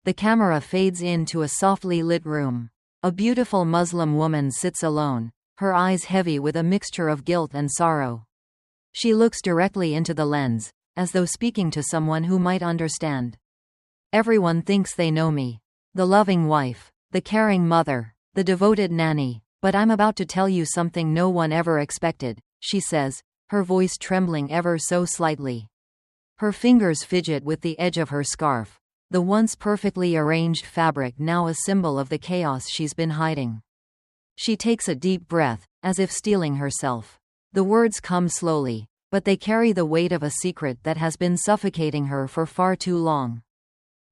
The camera fades into a softly lit room. A beautiful Muslim woman sits alone, her eyes heavy with a mixture of guilt and sorrow. She looks directly into the lens, as though speaking to someone who might understand. Everyone thinks they know me. The loving wife, the caring mother, the devoted nanny. But I'm about to tell you something no one ever expected, she says, her voice trembling ever so slightly. Her fingers fidget with the edge of her scarf, the once perfectly arranged fabric now a symbol of the chaos she's been hiding. She takes a deep breath, as if steeling herself. The words come slowly, but they carry the weight of a secret that has been suffocating her for far too long.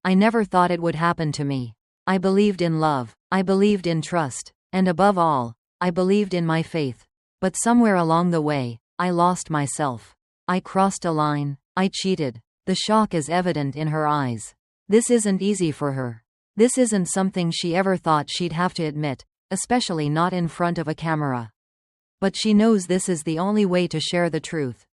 I never thought it would happen to me. I believed in love, I believed in trust, and above all, I believed in my faith. But somewhere along the way, I lost myself. I crossed a line, I cheated. The shock is evident in her eyes. This isn't easy for her. This isn't something she ever thought she'd have to admit, especially not in front of a camera. But she knows this is the only way to share the truth.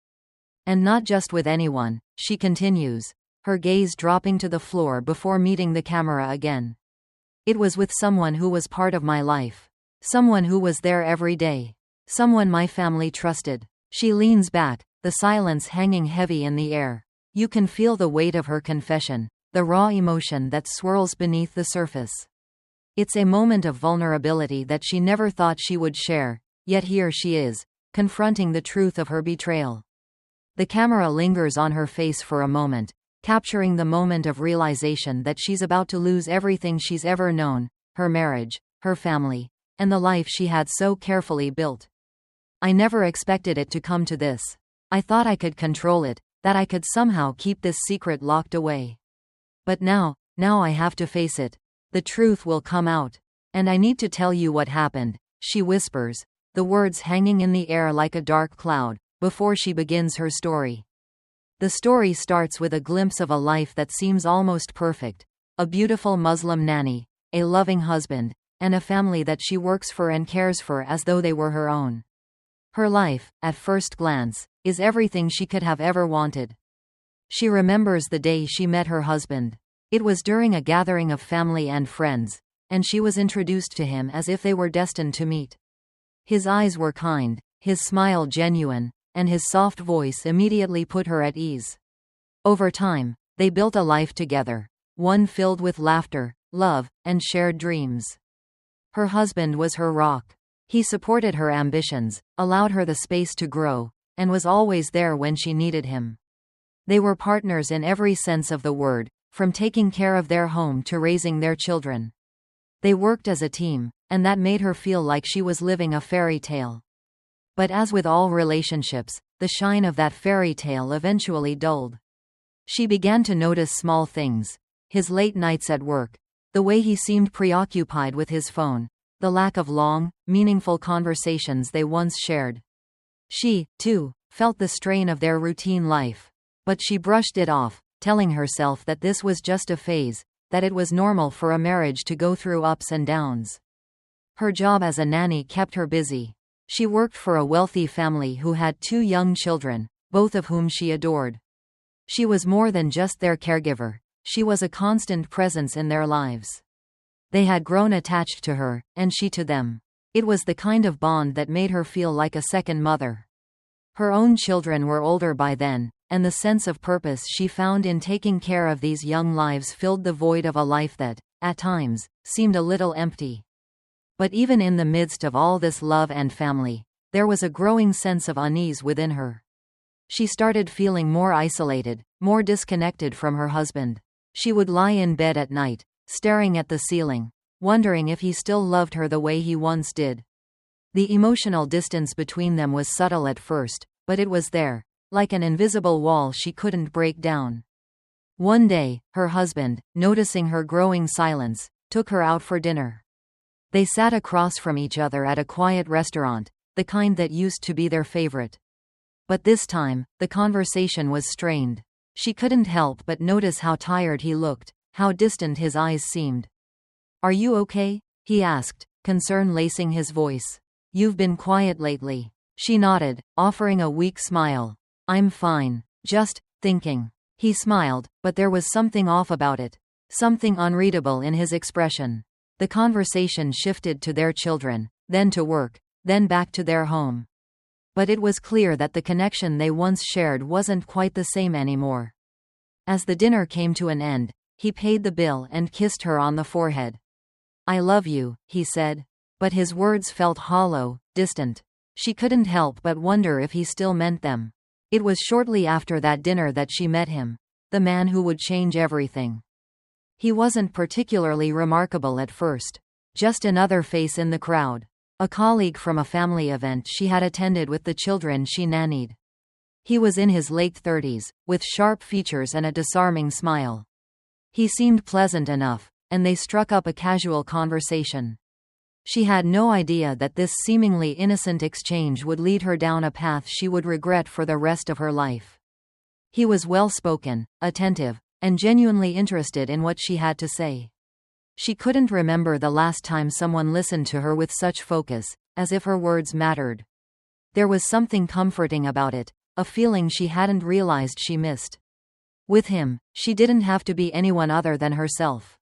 And not just with anyone, she continues, her gaze dropping to the floor before meeting the camera again. It was with someone who was part of my life. Someone who was there every day. Someone my family trusted. She leans back, the silence hanging heavy in the air. You can feel the weight of her confession, the raw emotion that swirls beneath the surface. It's a moment of vulnerability that she never thought she would share, yet here she is, confronting the truth of her betrayal. The camera lingers on her face for a moment, capturing the moment of realization that she's about to lose everything she's ever known, her marriage, her family, and the life she had so carefully built. I never expected it to come to this. I thought I could control it, that I could somehow keep this secret locked away. But now I have to face it. The truth will come out. And I need to tell you what happened, she whispers, the words hanging in the air like a dark cloud, before she begins her story. The story starts with a glimpse of a life that seems almost perfect. A beautiful Muslim nanny, a loving husband, and a family that she works for and cares for as though they were her own. Her life, at first glance, is everything she could have ever wanted. She remembers the day she met her husband. It was during a gathering of family and friends, and she was introduced to him as if they were destined to meet. His eyes were kind, his smile genuine, and his soft voice immediately put her at ease. Over time, they built a life together, one filled with laughter, love, and shared dreams. Her husband was her rock. He supported her ambitions, allowed her the space to grow, and was always there when she needed him. They were partners in every sense of the word, from taking care of their home to raising their children. They worked as a team, and that made her feel like she was living a fairy tale. But as with all relationships, the shine of that fairy tale eventually dulled. She began to notice small things. His late nights at work, the way he seemed preoccupied with his phone, the lack of long, meaningful conversations they once shared. She, too, felt the strain of their routine life. But she brushed it off, telling herself that this was just a phase, that it was normal for a marriage to go through ups and downs. Her job as a nanny kept her busy. She worked for a wealthy family who had 2 young children, both of whom she adored. She was more than just their caregiver. She was a constant presence in their lives. They had grown attached to her, and she to them. It was the kind of bond that made her feel like a second mother. Her own children were older by then, and the sense of purpose she found in taking care of these young lives filled the void of a life that, at times, seemed a little empty. But even in the midst of all this love and family, there was a growing sense of unease within her. She started feeling more isolated, more disconnected from her husband. She would lie in bed at night, staring at the ceiling, wondering if he still loved her the way he once did. The emotional distance between them was subtle at first, but it was there, like an invisible wall she couldn't break down. One day, her husband, noticing her growing silence, took her out for dinner. They sat across from each other at a quiet restaurant, the kind that used to be their favorite. But this time, the conversation was strained. She couldn't help but notice how tired he looked, how distant his eyes seemed. "Are you okay?" he asked, concern lacing his voice. "You've been quiet lately." She nodded, offering a weak smile. "I'm fine. Just thinking." He smiled, but there was something off about it. something unreadable in his expression. The conversation shifted to their children, then to work, then back to their home. But it was clear that the connection they once shared wasn't quite the same anymore. As the dinner came to an end, he paid the bill and kissed her on the forehead. "I love you," he said. But his words felt hollow, distant. She couldn't help but wonder if he still meant them. It was shortly after that dinner that she met him, the man who would change everything. He wasn't particularly remarkable at first. Just another face in the crowd. A colleague from a family event she had attended with the children she nannied. He was in his late 30s, with sharp features and a disarming smile. He seemed pleasant enough, and they struck up a casual conversation. She had no idea that this seemingly innocent exchange would lead her down a path she would regret for the rest of her life. He was well-spoken, attentive, and genuinely interested in what she had to say. She couldn't remember the last time someone listened to her with such focus, as if her words mattered. There was something comforting about it, a feeling she hadn't realized she missed. With him, she didn't have to be anyone other than herself.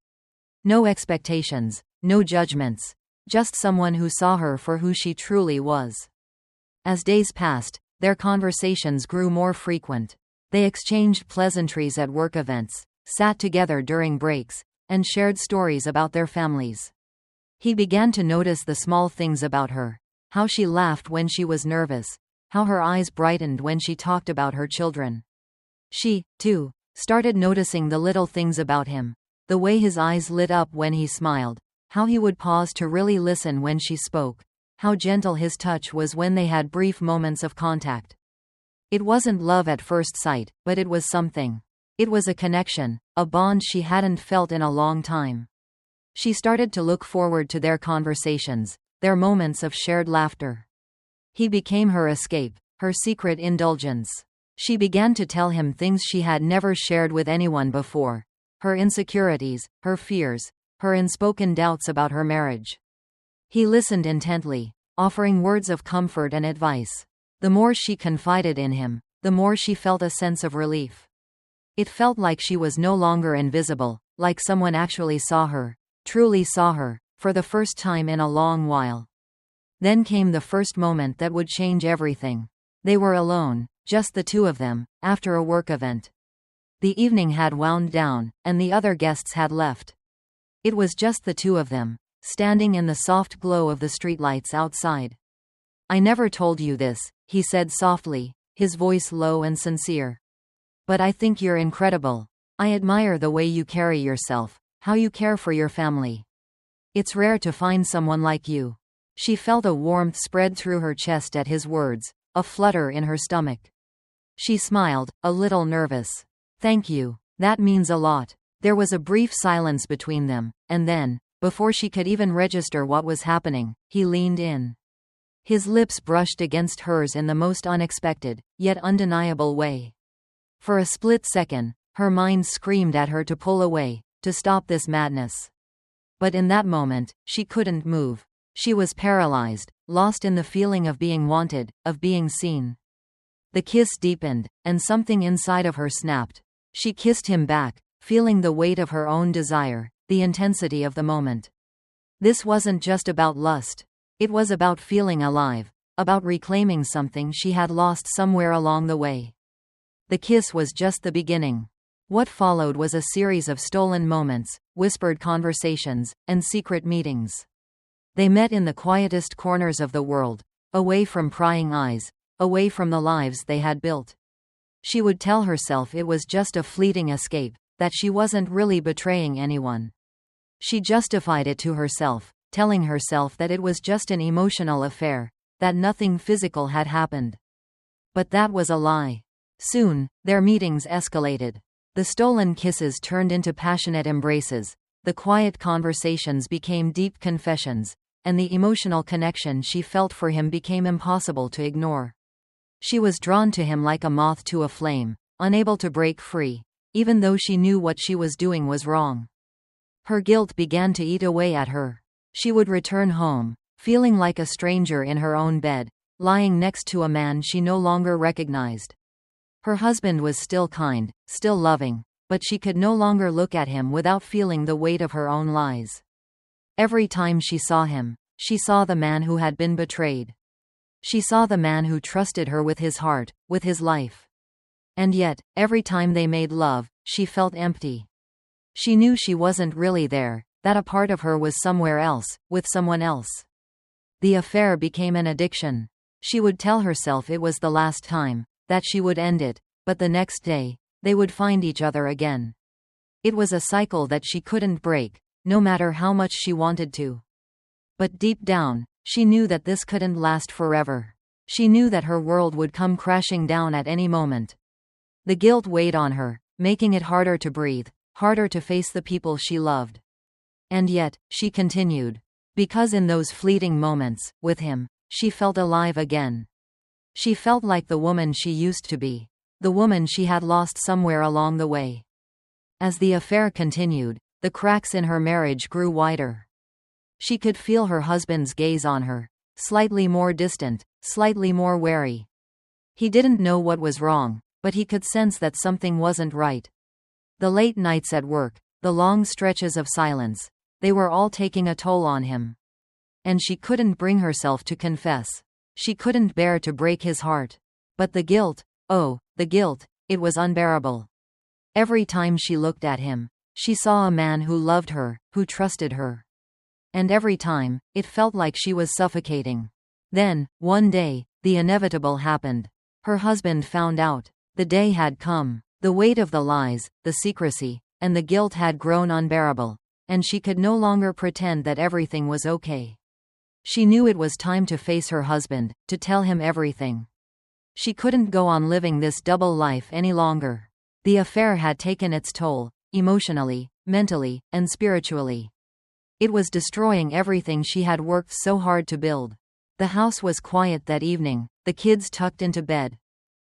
No expectations, no judgments. Just someone who saw her for who she truly was. As days passed, their conversations grew more frequent. They exchanged pleasantries at work events, sat together during breaks, and shared stories about their families. He began to notice the small things about her. How she laughed when she was nervous. How her eyes brightened when she talked about her children. She, too, started noticing the little things about him. The way his eyes lit up when he smiled. How he would pause to really listen when she spoke. How gentle his touch was when they had brief moments of contact. It wasn't love at first sight, but it was something. It was a connection, a bond she hadn't felt in a long time. She started to look forward to their conversations, their moments of shared laughter. He became her escape, her secret indulgence. She began to tell him things she had never shared with anyone before. Her insecurities, her fears, her unspoken doubts about her marriage. He listened intently, offering words of comfort and advice. The more she confided in him, the more she felt a sense of relief. It felt like she was no longer invisible, like someone actually saw her, truly saw her, for the first time in a long while. Then came the first moment that would change everything. They were alone, just the two of them, after a work event. The evening had wound down, and the other guests had left. It was just the two of them, standing in the soft glow of the streetlights outside. "I never told you this," he said softly, his voice low and sincere. "But I think you're incredible. I admire the way you carry yourself, how you care for your family. It's rare to find someone like you." She felt a warmth spread through her chest at his words, a flutter in her stomach. She smiled, a little nervous. "Thank you. That means a lot." There was a brief silence between them, and then, before she could even register what was happening, he leaned in. His lips brushed against hers in the most unexpected, yet undeniable way. For a split second, her mind screamed at her to pull away, to stop this madness. But in that moment, she couldn't move. She was paralyzed, lost in the feeling of being wanted, of being seen. The kiss deepened, and something inside of her snapped. She kissed him back, feeling the weight of her own desire, the intensity of the moment. This wasn't just about lust. It was about feeling alive, about reclaiming something she had lost somewhere along the way. The kiss was just the beginning. What followed was a series of stolen moments, whispered conversations, and secret meetings. They met in the quietest corners of the world, away from prying eyes, away from the lives they had built. She would tell herself it was just a fleeting escape, that she wasn't really betraying anyone. She justified it to herself, telling herself that it was just an emotional affair, that nothing physical had happened. But that was a lie. Soon, their meetings escalated. The stolen kisses turned into passionate embraces, the quiet conversations became deep confessions, and the emotional connection she felt for him became impossible to ignore. She was drawn to him like a moth to a flame, unable to break free, even though she knew what she was doing was wrong. Her guilt began to eat away at her. She would return home, feeling like a stranger in her own bed, lying next to a man she no longer recognized. Her husband was still kind, still loving, but she could no longer look at him without feeling the weight of her own lies. Every time she saw him, she saw the man who had been betrayed. She saw the man who trusted her with his heart, with his life. And yet, every time they made love, she felt empty. She knew she wasn't really there, that a part of her was somewhere else, with someone else. The affair became an addiction. She would tell herself it was the last time, that she would end it, but the next day, they would find each other again. It was a cycle that she couldn't break, no matter how much she wanted to. But deep down, she knew that this couldn't last forever. She knew that her world would come crashing down at any moment. The guilt weighed on her, making it harder to breathe, harder to face the people she loved. And yet, she continued. Because in those fleeting moments, with him, she felt alive again. She felt like the woman she used to be. The woman she had lost somewhere along the way. As the affair continued, the cracks in her marriage grew wider. She could feel her husband's gaze on her, slightly more distant, slightly more wary. He didn't know what was wrong, but he could sense that something wasn't right. The late nights at work, the long stretches of silence, they were all taking a toll on him. And she couldn't bring herself to confess. She couldn't bear to break his heart. But the guilt, oh, the guilt, it was unbearable. Every time she looked at him, she saw a man who loved her, who trusted her. And every time, it felt like she was suffocating. Then, one day, the inevitable happened. Her husband found out. The day had come. The weight of the lies, the secrecy, and the guilt had grown unbearable, and she could no longer pretend that everything was okay. She knew it was time to face her husband, to tell him everything. She couldn't go on living this double life any longer. The affair had taken its toll, emotionally, mentally, and spiritually. It was destroying everything she had worked so hard to build. The house was quiet that evening, the kids tucked into bed.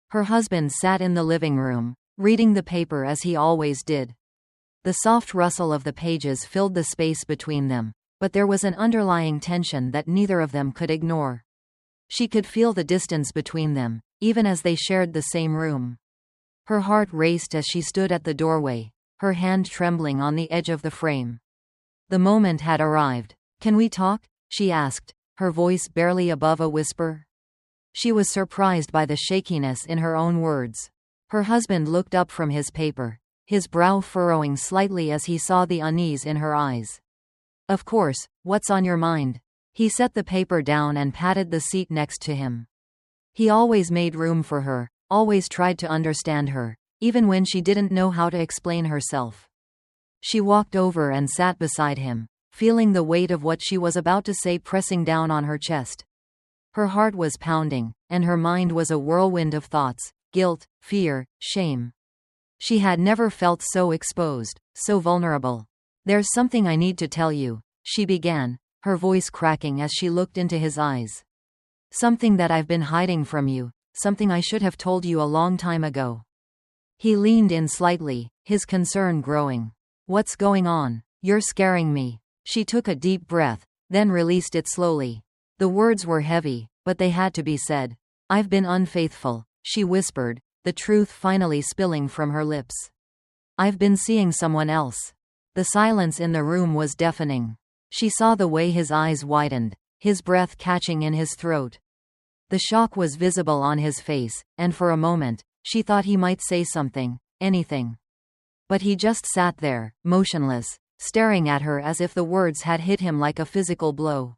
Her husband sat in the living room, reading the paper as he always did. The soft rustle of the pages filled the space between them, but there was an underlying tension that neither of them could ignore. She could feel the distance between them, even as they shared the same room. Her heart raced as she stood at the doorway, her hand trembling on the edge of the frame. The moment had arrived. "Can we talk?" she asked, her voice barely above a whisper. She was surprised by the shakiness in her own words. Her husband looked up from his paper, his brow furrowing slightly as he saw the unease in her eyes. "Of course, what's on your mind?" He set the paper down and patted the seat next to him. He always made room for her, always tried to understand her, even when she didn't know how to explain herself. She walked over and sat beside him, feeling the weight of what she was about to say pressing down on her chest. Her heart was pounding, and her mind was a whirlwind of thoughts, guilt, fear, shame. She had never felt so exposed, so vulnerable. "There's something I need to tell you," she began, her voice cracking as she looked into his eyes. "Something that I've been hiding from you, something I should have told you a long time ago." He leaned in slightly, his concern growing. "What's going on? You're scaring me." She took a deep breath, then released it slowly. The words were heavy, but they had to be said. "I've been unfaithful," she whispered, the truth finally spilling from her lips. "I've been seeing someone else." The silence in the room was deafening. She saw the way his eyes widened, his breath catching in his throat. The shock was visible on his face, and for a moment, she thought he might say something, anything. But he just sat there, motionless, staring at her as if the words had hit him like a physical blow.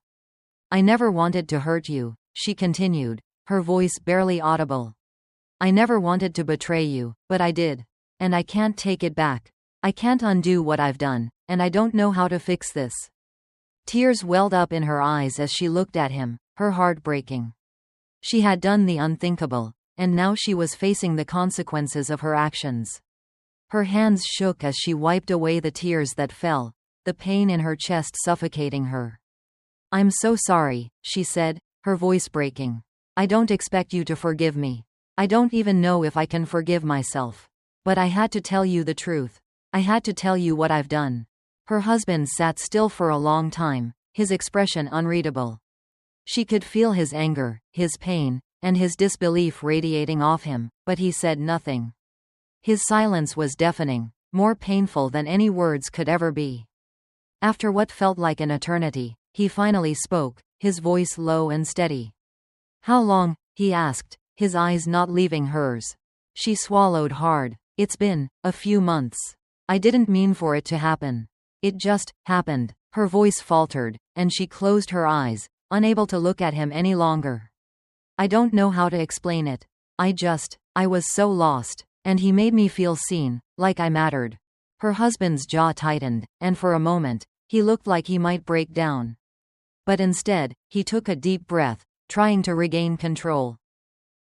"I never wanted to hurt you," she continued, her voice barely audible. "I never wanted to betray you, but I did. And I can't take it back. I can't undo what I've done, and I don't know how to fix this." Tears welled up in her eyes as she looked at him, her heart breaking. She had done the unthinkable, and now she was facing the consequences of her actions. Her hands shook as she wiped away the tears that fell, the pain in her chest suffocating her. "I'm so sorry," she said, her voice breaking. "I don't expect you to forgive me. I don't even know if I can forgive myself. But I had to tell you the truth. I had to tell you what I've done." Her husband sat still for a long time, his expression unreadable. She could feel his anger, his pain, and his disbelief radiating off him, but he said nothing. His silence was deafening, more painful than any words could ever be. After what felt like an eternity, he finally spoke, his voice low and steady. "How long?" he asked, his eyes not leaving hers. She swallowed hard. "It's been a few months. I didn't mean for it to happen. It just happened." Her voice faltered, and she closed her eyes, unable to look at him any longer. "I don't know how to explain it. I was so lost. And he made me feel seen, like I mattered." Her husband's jaw tightened, and for a moment, he looked like he might break down. But instead, he took a deep breath, trying to regain control.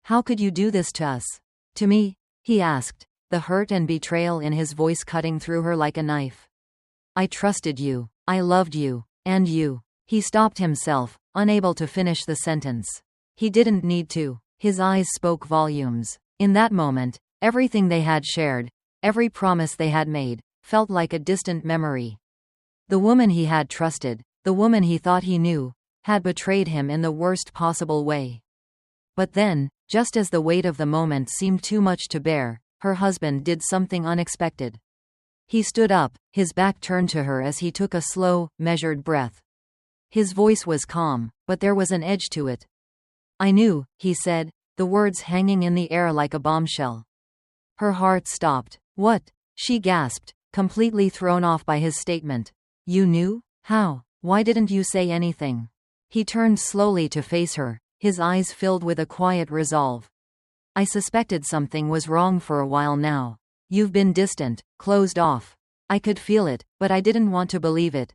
"How could you do this to us?" "To me?" he asked, the hurt and betrayal in his voice cutting through her like a knife. "I trusted you. I loved you. And you." He stopped himself, unable to finish the sentence. He didn't need to. His eyes spoke volumes. In that moment, everything they had shared, every promise they had made, felt like a distant memory. The woman he had trusted, the woman he thought he knew, had betrayed him in the worst possible way. But then, just as the weight of the moment seemed too much to bear, her husband did something unexpected. He stood up, his back turned to her as he took a slow, measured breath. His voice was calm, but there was an edge to it. "I knew," he said, the words hanging in the air like a bombshell. Her heart stopped. "What?" she gasped, completely thrown off by his statement. "You knew? How? Why didn't you say anything?" He turned slowly to face her, his eyes filled with a quiet resolve. "I suspected something was wrong for a while now. You've been distant, closed off. I could feel it, but I didn't want to believe it.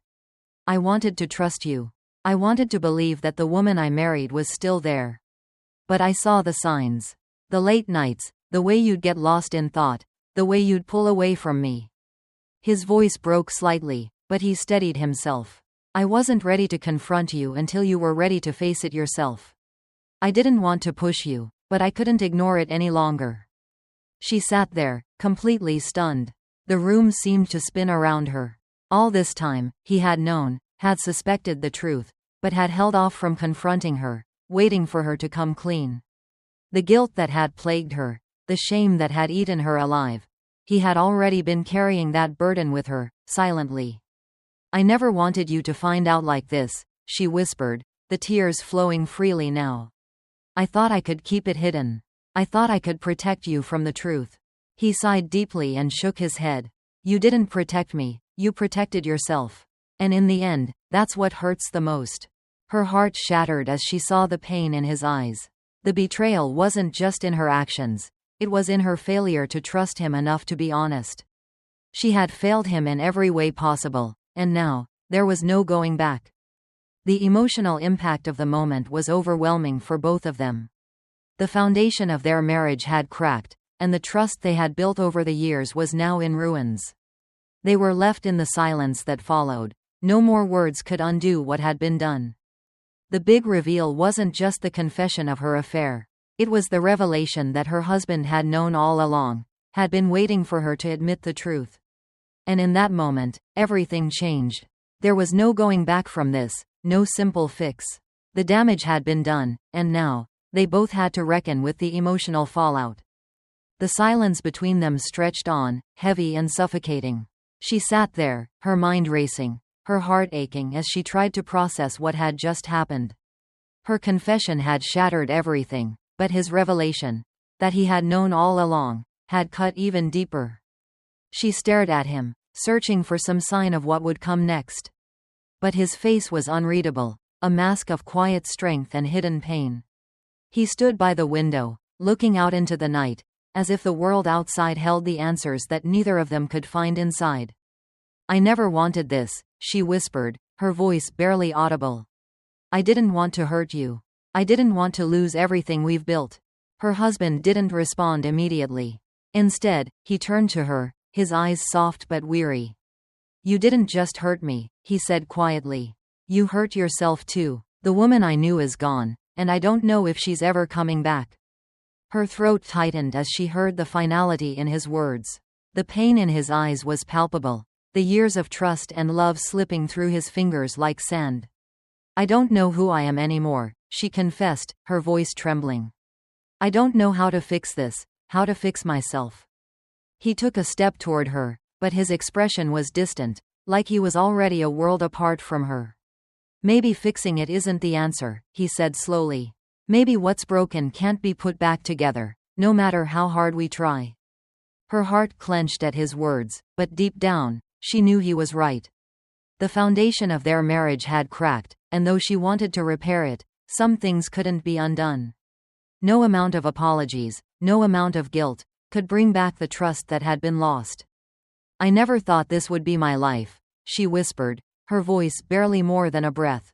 I wanted to trust you. I wanted to believe that the woman I married was still there. But I saw the signs. The late nights, the way you'd get lost in thought, the way you'd pull away from me." His voice broke slightly, but he steadied himself. "I wasn't ready to confront you until you were ready to face it yourself. I didn't want to push you, but I couldn't ignore it any longer." She sat there, completely stunned. The room seemed to spin around her. All this time, he had known, had suspected the truth, but had held off from confronting her, waiting for her to come clean. The guilt that had plagued her, the shame that had eaten her alive. He had already been carrying that burden with her, silently. "I never wanted you to find out like this," she whispered, the tears flowing freely now. "I thought I could keep it hidden. I thought I could protect you from the truth." He sighed deeply and shook his head. "You didn't protect me, you protected yourself. And in the end, that's what hurts the most." Her heart shattered as she saw the pain in his eyes. The betrayal wasn't just in her actions, it was in her failure to trust him enough to be honest. She had failed him in every way possible, and now, there was no going back. The emotional impact of the moment was overwhelming for both of them. The foundation of their marriage had cracked, and the trust they had built over the years was now in ruins. They were left in the silence that followed. No more words could undo what had been done. The big reveal wasn't just the confession of her affair. It was the revelation that her husband had known all along, had been waiting for her to admit the truth. And in that moment, everything changed. There was no going back from this, no simple fix. The damage had been done, and now, they both had to reckon with the emotional fallout. The silence between them stretched on, heavy and suffocating. She sat there, her mind racing, her heart aching as she tried to process what had just happened. Her confession had shattered everything, but his revelation, that he had known all along, had cut even deeper. She stared at him, searching for some sign of what would come next. But his face was unreadable, a mask of quiet strength and hidden pain. He stood by the window, looking out into the night, as if the world outside held the answers that neither of them could find inside. "I never wanted this," she whispered, her voice barely audible. "I didn't want to hurt you. I didn't want to lose everything we've built." Her husband didn't respond immediately. Instead, he turned to her, his eyes soft but weary. "You didn't just hurt me," he said quietly. "You hurt yourself too. The woman I knew is gone, and I don't know if she's ever coming back." Her throat tightened as she heard the finality in his words. The pain in his eyes was palpable, the years of trust and love slipping through his fingers like sand. "I don't know who I am anymore," she confessed, her voice trembling. "I don't know how to fix this, how to fix myself." He took a step toward her, but his expression was distant, like he was already a world apart from her. Maybe fixing it isn't the answer, he said slowly. Maybe what's broken can't be put back together, no matter how hard we try. Her heart clenched at his words, but deep down, she knew he was right. The foundation of their marriage had cracked, and though she wanted to repair it, some things couldn't be undone. No amount of apologies, no amount of guilt, could bring back the trust that had been lost. I never thought this would be my life, she whispered, her voice barely more than a breath.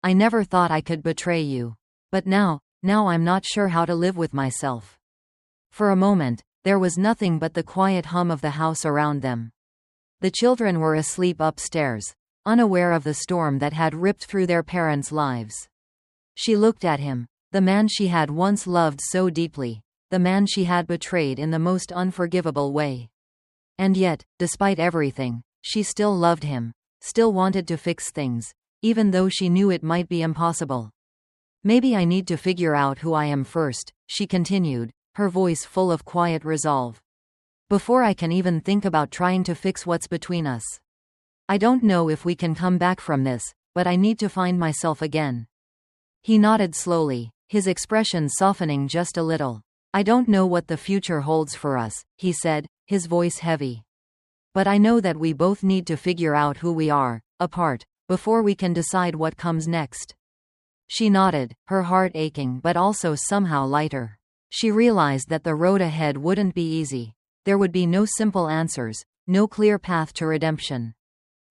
I never thought I could betray you. But now I'm not sure how to live with myself. For a moment, there was nothing but the quiet hum of the house around them. The children were asleep upstairs, unaware of the storm that had ripped through their parents' lives. She looked at him, the man she had once loved so deeply, the man she had betrayed in the most unforgivable way. And yet, despite everything, she still loved him, still wanted to fix things, even though she knew it might be impossible. Maybe I need to figure out who I am first, she continued, her voice full of quiet resolve. Before I can even think about trying to fix what's between us. I don't know if we can come back from this, but I need to find myself again. He nodded slowly, his expression softening just a little. I don't know what the future holds for us, he said, his voice heavy. But I know that we both need to figure out who we are, apart, before we can decide what comes next. She nodded, her heart aching but also somehow lighter. She realized that the road ahead wouldn't be easy. There would be no simple answers, no clear path to redemption.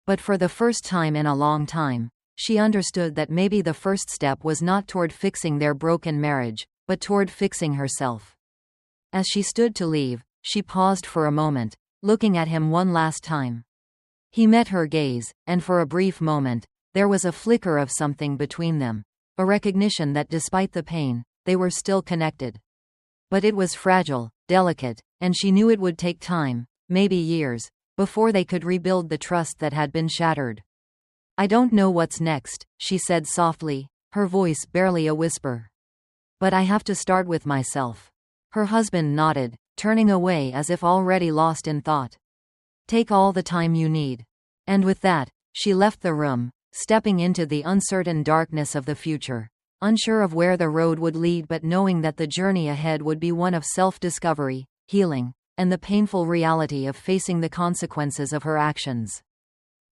But for the first time in a long time, she understood that maybe the first step was not toward fixing their broken marriage, but toward fixing herself. As she stood to leave, she paused for a moment, looking at him one last time. He met her gaze, and for a brief moment, there was a flicker of something between them, a recognition that despite the pain, they were still connected. But it was fragile, delicate, and she knew it would take time, maybe years, before they could rebuild the trust that had been shattered. I don't know what's next, she said softly, her voice barely a whisper. But I have to start with myself. Her husband nodded, turning away as if already lost in thought. Take all the time you need. And with that, she left the room, stepping into the uncertain darkness of the future, unsure of where the road would lead but knowing that the journey ahead would be one of self-discovery, healing, and the painful reality of facing the consequences of her actions.